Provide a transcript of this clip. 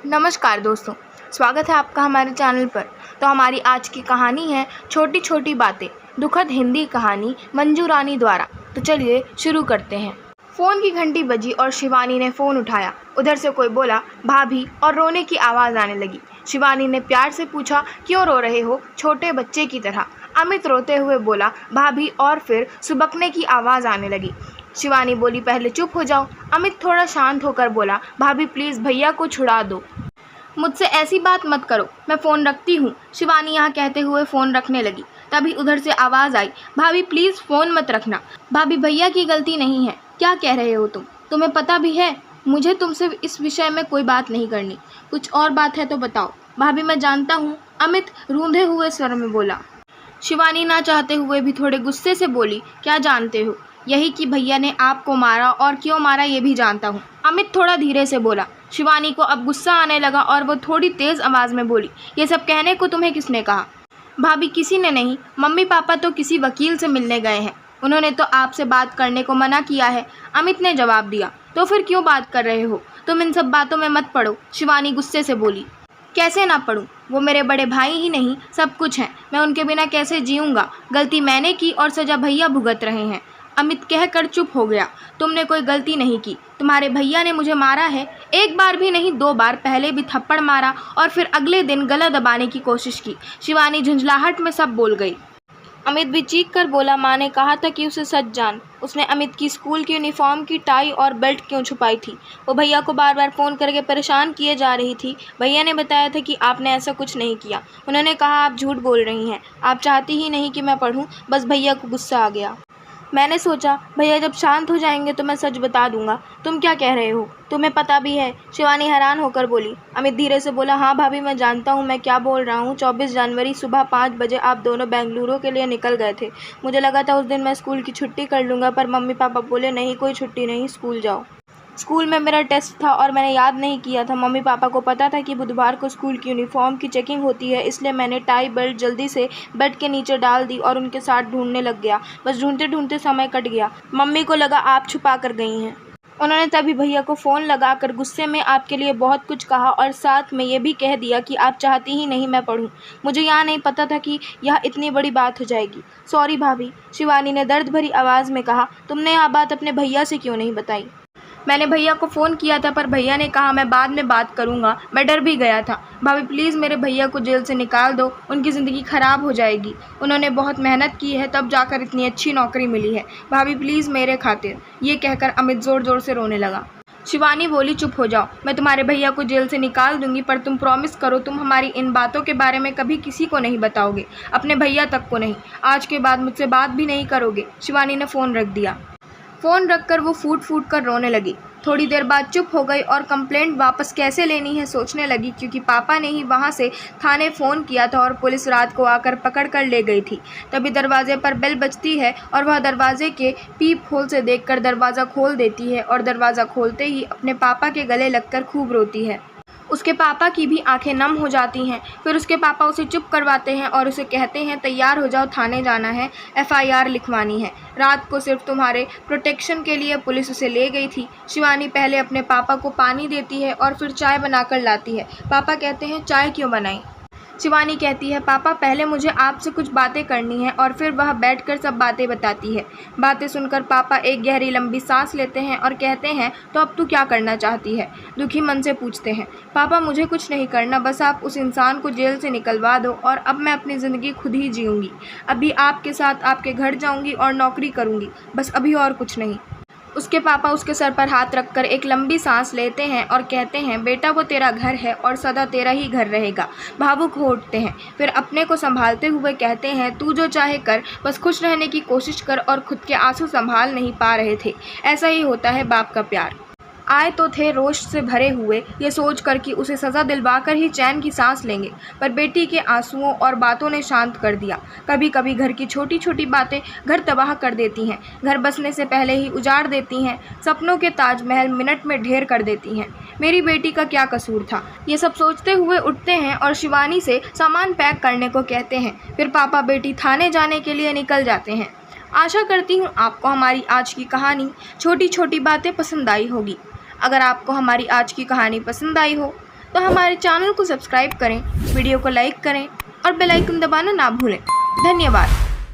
नमस्कार दोस्तों, स्वागत है आपका हमारे चैनल पर। तो हमारी आज की कहानी है छोटी छोटी बातें, दुखद हिंदी कहानी मंजू रानी द्वारा। तो चलिए शुरू करते हैं। फ़ोन की घंटी बजी और शिवानी ने फ़ोन उठाया। उधर से कोई बोला भाभी और रोने की आवाज़ आने लगी। शिवानी ने प्यार से पूछा, क्यों रो रहे हो छोटे बच्चे की तरह। अमित रोते हुए बोला भाभी, और फिर सुबकने की आवाज़ आने लगी। शिवानी बोली, पहले चुप हो जाओ। अमित थोड़ा शांत होकर बोला, भाभी प्लीज़ भैया को छुड़ा दो, मुझसे ऐसी बात मत करो, मैं फ़ोन रखती हूँ। शिवानी यहाँ कहते हुए फ़ोन रखने लगी। तभी उधर से आवाज़ आई, भाभी प्लीज़ फ़ोन मत रखना। भाभी भैया की गलती नहीं है। क्या कह रहे हो तुम? तुम्हें पता भी है मुझे तुमसे इस विषय में कोई बात नहीं करनी। कुछ और बात है तो बताओ। भाभी मैं जानता हूँ, अमित रूंधे हुए स्वर में बोला। शिवानी ना चाहते हुए भी थोड़े गुस्से से बोली, क्या जानते हो? यही कि भैया ने आपको मारा, और क्यों मारा ये भी जानता हूँ। अमित थोड़ा धीरे से बोला। शिवानी को अब गुस्सा आने लगा और वो थोड़ी तेज़ आवाज़ में बोली, ये सब कहने को तुम्हें किसने कहा? भाभी किसी ने नहीं, मम्मी पापा तो किसी वकील से मिलने गए हैं, उन्होंने तो आपसे बात करने को मना किया है। अमित ने जवाब दिया। तो फिर क्यों बात कर रहे हो? तुम इन सब बातों में मत पड़ो। शिवानी गुस्से से बोली। कैसे ना पढ़ूं? वो मेरे बड़े भाई ही नहीं सब कुछ हैं, मैं उनके बिना कैसे जीऊँगा? गलती मैंने की और सज़ा भैया भुगत रहे हैं। अमित कहकर चुप हो गया। तुमने कोई गलती नहीं की, तुम्हारे भैया ने मुझे मारा है। एक बार भी नहीं, 2 बार, पहले भी थप्पड़ मारा और फिर अगले दिन गला दबाने की कोशिश की। शिवानी झुंझलाहट में सब बोल गई। अमित भी चीख कर बोला, माँ ने कहा था कि उसे सच जान। उसने अमित की स्कूल की यूनिफॉर्म की टाई और बेल्ट क्यों छुपाई थी? वो भैया को बार बार फ़ोन करके परेशान किए जा रही थी। भैया ने बताया था कि आपने ऐसा कुछ नहीं किया। उन्होंने कहा आप झूठ बोल रही हैं, आप चाहती ही नहीं कि मैं पढ़ूं। बस भैया को गुस्सा आ गया। मैंने सोचा भैया जब शांत हो जाएंगे तो मैं सच बता दूंगा। तुम क्या कह रहे हो? तुम्हें पता भी है? शिवानी हैरान होकर बोली। अमित धीरे से बोला, हाँ भाभी मैं जानता हूँ मैं क्या बोल रहा हूँ। 24 जनवरी सुबह 5 बजे आप दोनों बेंगलुरु के लिए निकल गए थे। मुझे लगा था उस दिन मैं स्कूल की छुट्टी कर लूँगा, पर मम्मी पापा बोले नहीं, कोई छुट्टी नहीं, स्कूल जाओ। स्कूल में मेरा टेस्ट था और मैंने याद नहीं किया था। मम्मी पापा को पता था कि बुधवार को स्कूल की यूनिफॉर्म की चेकिंग होती है, इसलिए मैंने टाई बेल्ट जल्दी से बेड के नीचे डाल दी और उनके साथ ढूंढने लग गया। बस ढूंढते ढूंढते समय कट गया। मम्मी को लगा आप छुपा कर गई हैं। उन्होंने तभी भैया को फ़ोन लगाकर गुस्से में आपके लिए बहुत कुछ कहा और साथ में ये भी कह दिया कि आप चाहती ही नहीं मैं पढ़ूं। मुझे यहाँ नहीं पता था कि यह इतनी बड़ी बात हो जाएगी। सॉरी भाभी, शिवानी ने दर्द भरी आवाज़ में कहा। तुमने यह बात अपने भैया से क्यों नहीं बताई? मैंने भैया को फ़ोन किया था, पर भैया ने कहा मैं बाद में बात करूंगा। मैं डर भी गया था। भाभी प्लीज़ मेरे भैया को जेल से निकाल दो, उनकी ज़िंदगी ख़राब हो जाएगी। उन्होंने बहुत मेहनत की है, तब जाकर इतनी अच्छी नौकरी मिली है। भाभी प्लीज़ मेरे खातिर। ये कहकर अमित ज़ोर ज़ोर से रोने लगा। शिवानी बोली, चुप हो जाओ, मैं तुम्हारे भैया को जेल से निकाल दूंगी, पर तुम प्रॉमिस करो तुम हमारी इन बातों के बारे में कभी किसी को नहीं बताओगे, अपने भैया तक को नहीं। आज के बाद मुझसे बात भी नहीं करोगे। शिवानी ने फ़ोन रख दिया। फ़ोन रखकर वो फूट फूट कर रोने लगी। थोड़ी देर बाद चुप हो गई और कंप्लेंट वापस कैसे लेनी है सोचने लगी, क्योंकि पापा ने ही वहाँ से थाने फ़ोन किया था और पुलिस रात को आकर पकड़ कर ले गई थी। तभी दरवाजे पर बेल बजती है और वह दरवाजे के पीप होल से देखकर दरवाज़ा खोल देती है और दरवाज़ा खोलते ही अपने पापा के गले लगकर खूब रोती है। उसके पापा की भी आंखें नम हो जाती हैं। फिर उसके पापा उसे चुप करवाते हैं और उसे कहते हैं तैयार हो जाओ, थाने जाना है, FIR लिखवानी है। रात को सिर्फ तुम्हारे प्रोटेक्शन के लिए पुलिस उसे ले गई थी। शिवानी पहले अपने पापा को पानी देती है और फिर चाय बनाकर लाती है। पापा कहते हैं चाय क्यों बनाई? शिवानी कहती है पापा पहले मुझे आपसे कुछ बातें करनी है, और फिर वह बैठकर सब बातें बताती है। बातें सुनकर पापा एक गहरी लंबी सांस लेते हैं और कहते हैं तो अब तू क्या करना चाहती है? दुखी मन से पूछते हैं। पापा मुझे कुछ नहीं करना, बस आप उस इंसान को जेल से निकलवा दो और अब मैं अपनी ज़िंदगी खुद ही जीऊँगी। अभी आपके साथ आपके घर जाऊँगी और नौकरी करूँगी, बस अभी और कुछ नहीं। उसके पापा उसके सर पर हाथ रखकर एक लंबी सांस लेते हैं और कहते हैं बेटा वो तेरा घर है और सदा तेरा ही घर रहेगा। भावुक हो उठते हैं, फिर अपने को संभालते हुए कहते हैं तू जो चाहे कर, बस खुश रहने की कोशिश कर। और खुद के आंसू संभाल नहीं पा रहे थे। ऐसा ही होता है बाप का प्यार। आए तो थे रोष से भरे हुए, ये सोच कर कि उसे सज़ा दिलवाकर ही चैन की सांस लेंगे, पर बेटी के आंसुओं और बातों ने शांत कर दिया। कभी कभी घर की छोटी छोटी बातें घर तबाह कर देती हैं, घर बसने से पहले ही उजाड़ देती हैं, सपनों के ताजमहल मिनट में ढेर कर देती हैं। मेरी बेटी का क्या कसूर था? ये सब सोचते हुए उठते हैं और शिवानी से सामान पैक करने को कहते हैं। फिर पापा बेटी थाने जाने के लिए निकल जाते हैं। आशा करती हूँ आपको हमारी आज की कहानी छोटी छोटी बातें पसंद आई होगी। अगर आपको हमारी आज की कहानी पसंद आई हो तो हमारे चैनल को सब्सक्राइब करें, वीडियो को लाइक करें और बेल आइकन दबाना ना भूलें। धन्यवाद।